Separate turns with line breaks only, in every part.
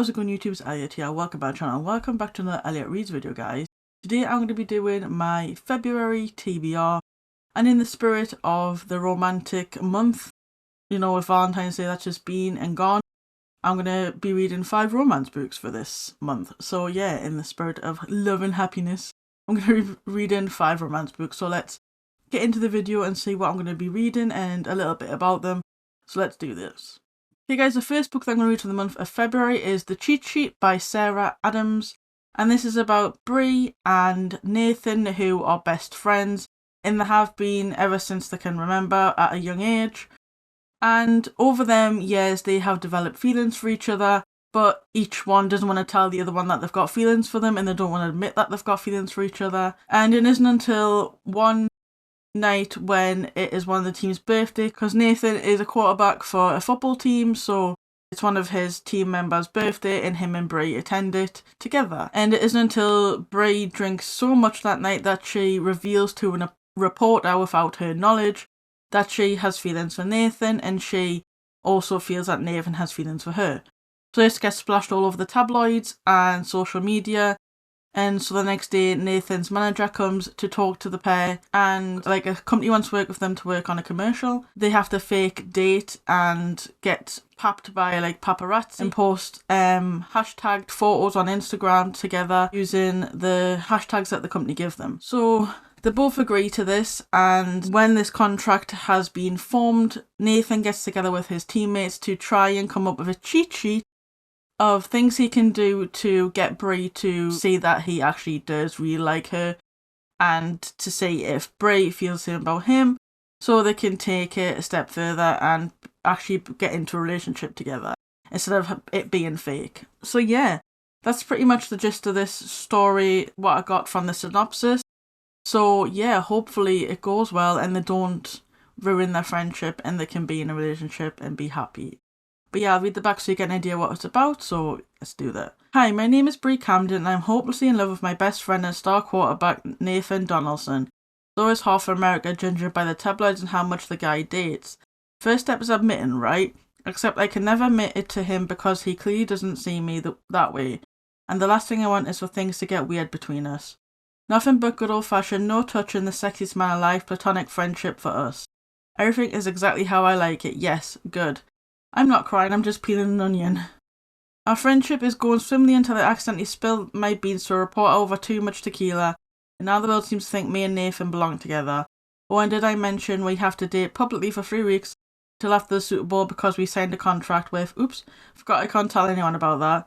How's it going, YouTube? It's Elliot here. Welcome back to the channel. Welcome back to another Elliot Reads video, guys. Today I'm going to be doing my February TBR, and in the spirit of the romantic month, you know, with Valentine's Day that's just been and gone, I'm going to be reading 5 romance books for this month. So yeah, in the spirit of love and happiness, I'm going to be reading 5 romance books. So let's get into the video and see what I'm going to be reading and a little bit about them. So let's do this. Okay guys, the first book that I'm going to read for the month of February is The Cheat Sheet by Sarah Adams. And this is about Bree and Nathan, who are best friends, and they have been ever since they can remember at a young age. And over them years they have developed feelings for each other, but each one doesn't want to tell the other one that they've got feelings for them, and they don't want to admit that they've got feelings for each other. And it isn't until one night when it is one of the team's birthday, because Nathan is a quarterback for a football team, so it's one of his team members' birthday and him and Bree attend it together. And it isn't until Bree drinks so much that night that she reveals to a reporter without her knowledge that she has feelings for Nathan, and she also feels that Nathan has feelings for her. So this gets splashed all over the tabloids and social media. And so the next day, Nathan's manager comes to talk to the pair, and like a company wants to work with them to work on a commercial. They have to fake date and get papped by like paparazzi and post hashtagged photos on Instagram together using the hashtags that the company give them. So they both agree to this, and when this contract has been formed, Nathan gets together with his teammates to try and come up with a cheat sheet of things he can do to get Bree to see that he actually does really like her, and to see if Bree feels the same about him, so they can take it a step further and actually get into a relationship together instead of it being fake. So yeah, that's pretty much the gist of this story, what I got from the synopsis. So yeah, hopefully it goes well and they don't ruin their friendship and they can be in a relationship and be happy. But yeah, I'll read the back so you get an idea what it's about, so let's do that. Hi, my name is Bree Camden and I'm hopelessly in love with my best friend and star quarterback Nathan Donaldson. So is half of America, judging by the tabloids and how much the guy dates. First step is admitting, right? Except I can never admit it to him because he clearly doesn't see me that way. And the last thing I want is for things to get weird between us. Nothing but good old fashioned, no touching, the sexiest man alive, platonic friendship for us. Everything is exactly how I like it, yes, good. I'm not crying, I'm just peeling an onion. Our friendship is going swimmingly until I accidentally spilled my beans to a reporter over too much tequila, and now the world seems to think me and Nathan belong together. Oh, and did I mention we have to date publicly for 3 weeks till after the Super Bowl because we signed a contract with, oops, forgot I can't tell anyone about that.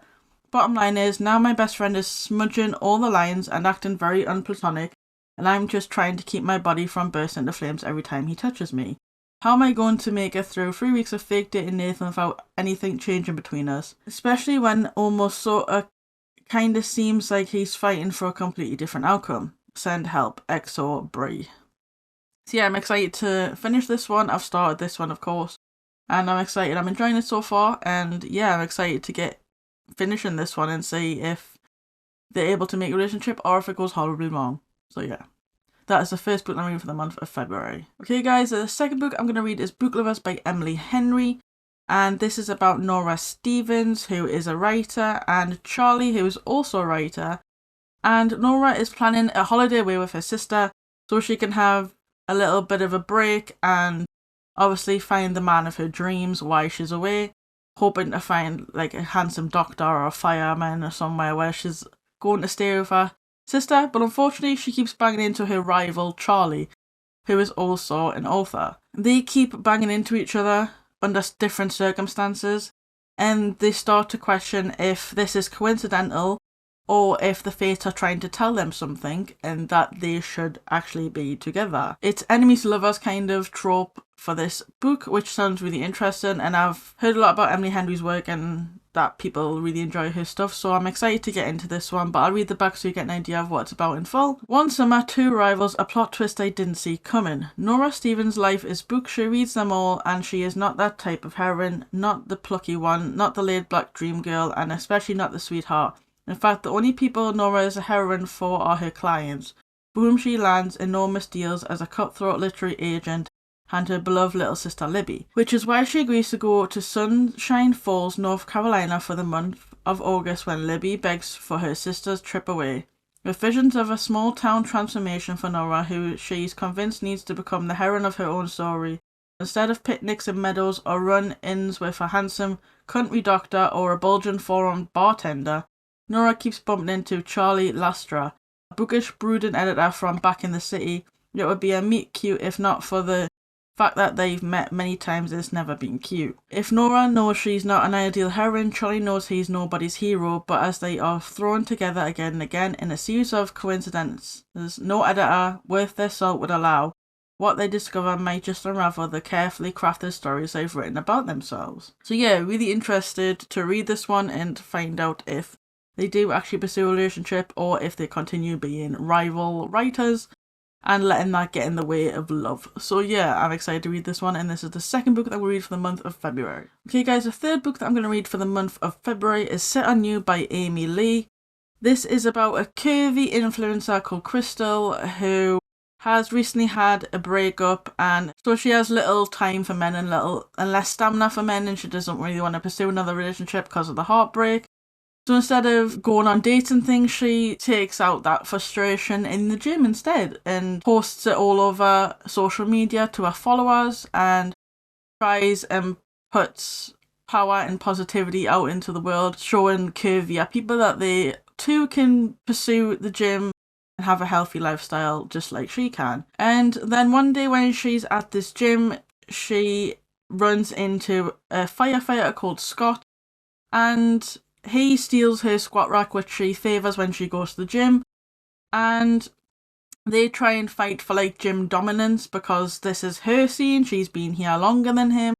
Bottom line is, now my best friend is smudging all the lines and acting very unplatonic, and I'm just trying to keep my body from bursting into flames every time he touches me. How am I going to make it through 3 weeks of fake dating Nathan without anything changing between us? Especially when almost sort of kind of seems like he's fighting for a completely different outcome. Send help, XO Bree. So yeah, I'm excited to finish this one. I've started this one, of course, and I'm excited. I'm enjoying it so far, and yeah, I'm excited to get finishing this one and see if they're able to make a relationship or if it goes horribly wrong. So yeah. That is the first book I'm reading for the month of February. Okay guys, the second book I'm going to read is Book Lovers by Emily Henry. And this is about Nora Stevens, who is a writer, and Charlie, who is also a writer. And Nora is planning a holiday away with her sister so she can have a little bit of a break and obviously find the man of her dreams while she's away. Hoping to find like a handsome doctor or a fireman or somewhere where she's going to stay with her sister, but unfortunately she keeps banging into her rival Charlie, who is also an author. They keep banging into each other under different circumstances, and they start to question if this is coincidental or if the fates are trying to tell them something and that they should actually be together. It's enemies to lovers kind of trope for this book, which sounds really interesting, and I've heard a lot about Emily Henry's work and that people really enjoy her stuff, so I'm excited to get into this one, but I'll read the back so you get an idea of what it's about in full. One summer, 2 rivals, a plot twist I didn't see coming. Nora Stevens' life is book, she reads them all, and she is not that type of heroine, not the plucky one, not the laid-back dream girl, and especially not the sweetheart. In fact, the only people Nora is a heroine for are her clients, for whom she lands enormous deals as a cutthroat literary agent and her beloved little sister Libby, which is why she agrees to go to Sunshine Falls, North Carolina for the month of August when Libby begs for her sister's trip away. With visions of a small town transformation for Nora, who she's convinced needs to become the heroine of her own story. Instead of picnics in meadows or run-ins with a handsome country doctor or a bulging forearmed bartender, Nora keeps bumping into Charlie Lastra, a bookish, brooding editor from back in the city. It would be a meet cute if not for the fact that they've met many times. It's never been cute. If Nora knows she's not an ideal heroine, Charlie knows he's nobody's hero, but as they are thrown together again and again in a series of coincidences no editor worth their salt would allow, what they discover might just unravel the carefully crafted stories they've written about themselves. So yeah, really interested to read this one and find out if they do actually pursue a relationship or if they continue being rival writers and letting that get in the way of love. So yeah, I'm excited to read this one, and this is the second book that I'm going to read for the month of February. Okay guys, the third book that I'm going to read for the month of February is Set on You by Amy Lee. This is about a curvy influencer called Crystal who has recently had a breakup, and so she has little time for men and less stamina for men, and she doesn't really want to pursue another relationship because of the heartbreak. So instead of going on dates and things, she takes out that frustration in the gym instead and posts it all over social media to her followers and tries and puts power and positivity out into the world, showing curvier people that they too can pursue the gym and have a healthy lifestyle just like she can. And then one day when she's at this gym, she runs into a firefighter called Scott, and he steals her squat rack, which she favours when she goes to the gym, and they try and fight for like gym dominance because this is her scene, she's been here longer than him,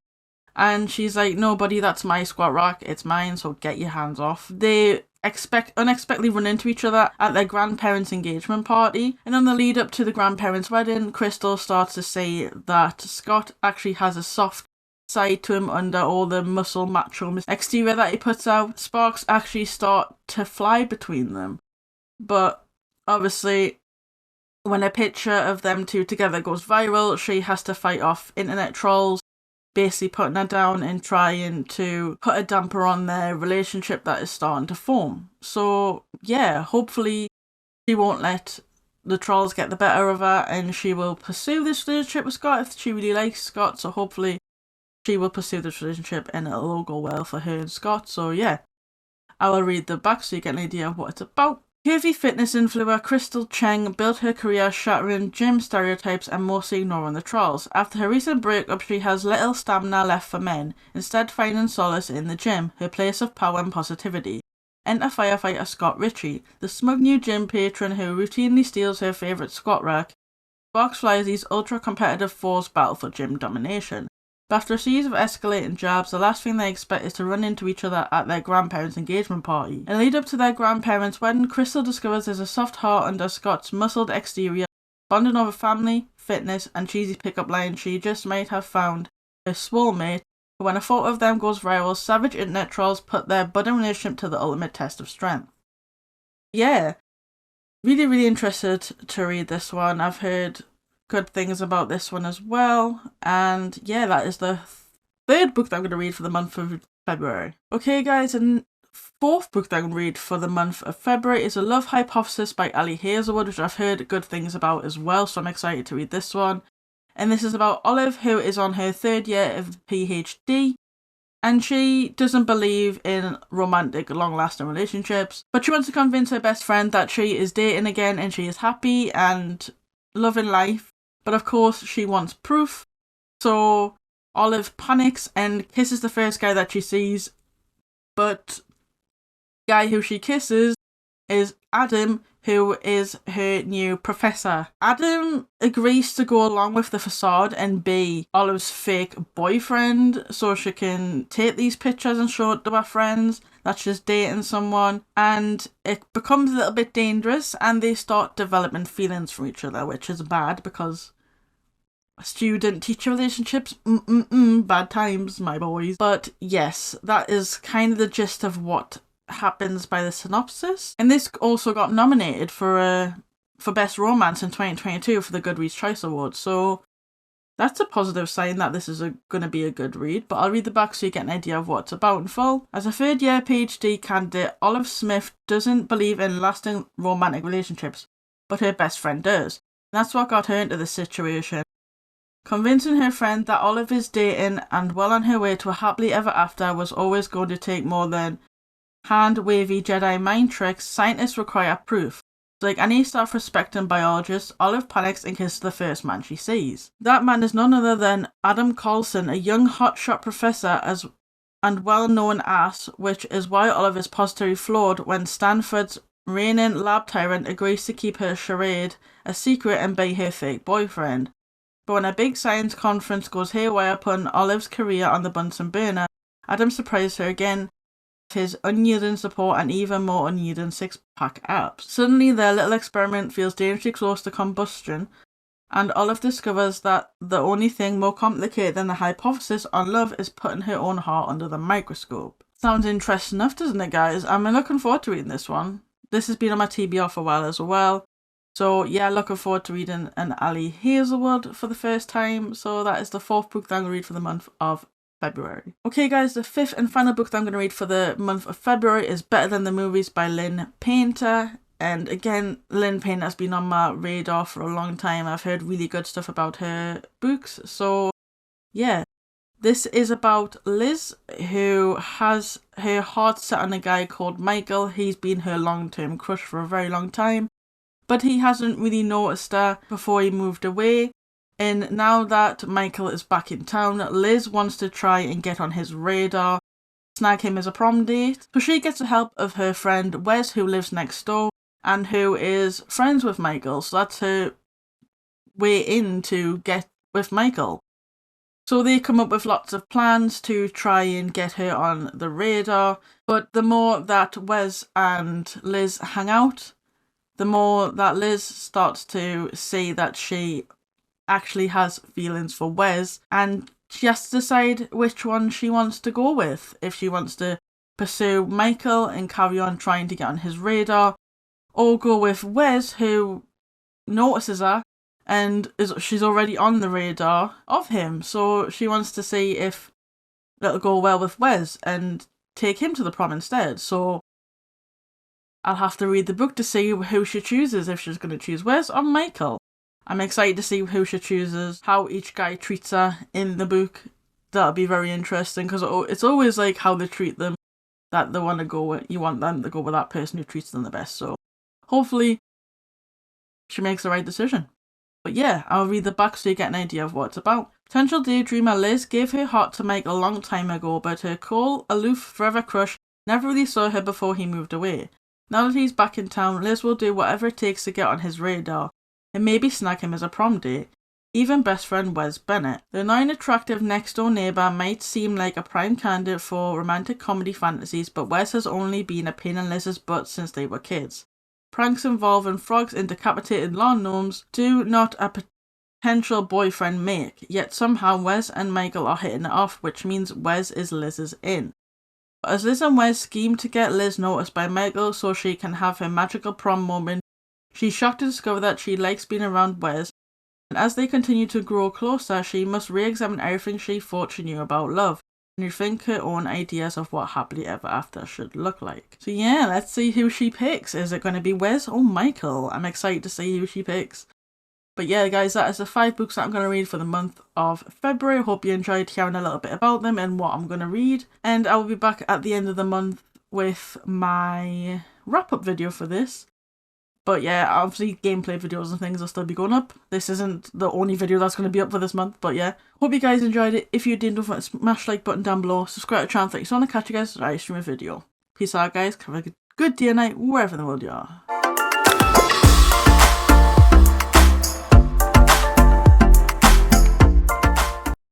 and she's like, no buddy, that's my squat rack, it's mine, so get your hands off. They unexpectedly run into each other at their grandparents' engagement party, and on the lead up to the grandparents' wedding, Crystal starts to say that Scott actually has a soft side to him under all the muscle macho exterior that he puts out. Sparks actually start to fly between them, but obviously when a picture of them two together goes viral, she has to fight off internet trolls basically putting her down and trying to put a damper on their relationship that is starting to form. So yeah, hopefully she won't let the trolls get the better of her and she will pursue this relationship with Scott if she really likes Scott. So hopefully she will pursue this relationship and it'll all go well for her and Scott. So yeah, I will read the back so you get an idea of what it's about. Curvy fitness influencer Crystal Cheng built her career shattering gym stereotypes and mostly ignoring the trolls. After her recent breakup, she has little stamina left for men, instead finding solace in the gym, her place of power and positivity. Enter firefighter Scott Ritchie, the smug new gym patron who routinely steals her favourite squat rack. Sparks flies these ultra-competitive fours battle for gym domination. But after a series of escalating jabs, the last thing they expect is to run into each other at their grandparents' engagement party. In the lead up to their grandparents' wedding, Crystal discovers there's a soft heart under Scott's muscled exterior. Bonding over family, fitness, and cheesy pickup lines, she just might have found her swole mate. But when a photo of them goes viral, savage internet trolls put their budding relationship to the ultimate test of strength. Yeah, really interested to read this one. I've heard good things about this one as well, and yeah, that is the third book that I'm going to read for the month of February. Okay guys, and fourth book that I'm going to read for the month of February is A Love Hypothesis by Ali Hazelwood, which I've heard good things about as well, so I'm excited to read this one. And this is about Olive, who is on her third year of PhD, and she doesn't believe in romantic, long-lasting relationships, but she wants to convince her best friend that she is dating again and she is happy and loving life. But of course she wants proof, so Olive panics and kisses the first guy that she sees, but the guy who she kisses is Adam, who is her new professor. Adam agrees to go along with the facade and be Olive's fake boyfriend so she can take these pictures and show it to her friends that she's dating someone, and it becomes a little bit dangerous and they start developing feelings for each other, which is bad because student-teacher relationships, bad times, my boys. But yes, that is kind of the gist of what happens by the synopsis. And this also got nominated for Best Romance in 2022 for the Goodreads Choice Awards. So That's a positive sign that this is going to be a good read, but I'll read the back so you get an idea of what it's about in full. As a third-year PhD candidate, Olive Smith doesn't believe in lasting romantic relationships, but her best friend does. And that's what got her into this situation. Convincing her friend that Olive is dating and well on her way to a happily ever after was always going to take more than hand-wavy Jedi mind tricks, scientists require proof. Like any self-respecting biologist, Olive panics and kisses the first man she sees. That man is none other than Adam Colson, a young hotshot professor and well-known ass, which is why Olive is positively floored when Stanford's reigning lab tyrant agrees to keep her charade a secret and be her fake boyfriend. But when a big science conference goes haywire, putting Olive's career on the Bunsen burner, Adam surprises her again with his unyielding support and even more unyielding six-pack abs. Suddenly their little experiment feels dangerously close to combustion, and Olive discovers that the only thing more complicated than the hypothesis on love is putting her own heart under the microscope. Sounds interesting enough, doesn't it, guys? I'm looking forward to reading this one. This has been on my TBR for a while as well. So yeah, looking forward to reading an Ali Hazelwood for the first time. So that is the 4th book that I'm going to read for the month of February. Okay guys, the 5th and final book that I'm going to read for the month of February is Better Than the Movies by Lynn Painter. And again, Lynn Painter has been on my radar for a long time. I've heard really good stuff about her books. So yeah, this is about Liz, who has her heart set on a guy called Michael. He's been her long-term crush for a very long time, but he hasn't really noticed her before he moved away. And now that Michael is back in town, Liz wants to try and get on his radar, snag him as a prom date. So she gets the help of her friend Wes, who lives next door and who is friends with Michael. So that's her way in to get with Michael. So they come up with lots of plans to try and get her on the radar. But the more that Wes and Liz hang out, the more that Liz starts to see that she actually has feelings for Wes, and she has to decide which one she wants to go with. If she wants to pursue Michael and carry on trying to get on his radar, or go with Wes, who notices her and she's already on the radar of him. So she wants to see if it'll go well with Wes and take him to the prom instead. So I'll have to read the book to see who she chooses, if she's going to choose Wes or Michael. I'm excited to see who she chooses, how each guy treats her in the book. That'll be very interesting, because it's always like how they treat them that they want to go with. You want them to go with that person who treats them the best. So hopefully she makes the right decision. But yeah, I'll read the back so you get an idea of what it's about. Potential daydreamer Liz gave her heart to Mike a long time ago, but her cool, aloof, forever crush never really saw her before he moved away. Now that he's back in town, Liz will do whatever it takes to get on his radar, and maybe snag him as a prom date. Even best friend Wes Bennett. The annoying attractive next door neighbour might seem like a prime candidate for romantic comedy fantasies, but Wes has only been a pain in Liz's butt since they were kids. Pranks involving frogs and decapitated lawn gnomes do not a potential boyfriend make, yet somehow Wes and Michael are hitting it off, which means Wes is Liz's in. As Liz and Wes scheme to get Liz noticed by Michael so she can have her magical prom moment, she's shocked to discover that she likes being around Wes, and as they continue to grow closer, she must re-examine everything she thought she knew about love, and rethink her own ideas of what happily ever after should look like. So yeah, let's see who she picks. Is it going to be Wes or Michael? I'm excited to see who she picks. But yeah, guys, that is the 5 books that I'm going to read for the month of February. Hope you enjoyed hearing a little bit about them and what I'm going to read. And I will be back at the end of the month with my wrap-up video for this. But yeah, obviously gameplay videos and things will still be going up. This isn't the only video that's going to be up for this month, but yeah. Hope you guys enjoyed it. If you did, don't forget to smash the like button down below. Subscribe to the channel. Thanks so much. Catch you guys at the live stream video. Peace out, guys. Have a good day or night, wherever in the world you are.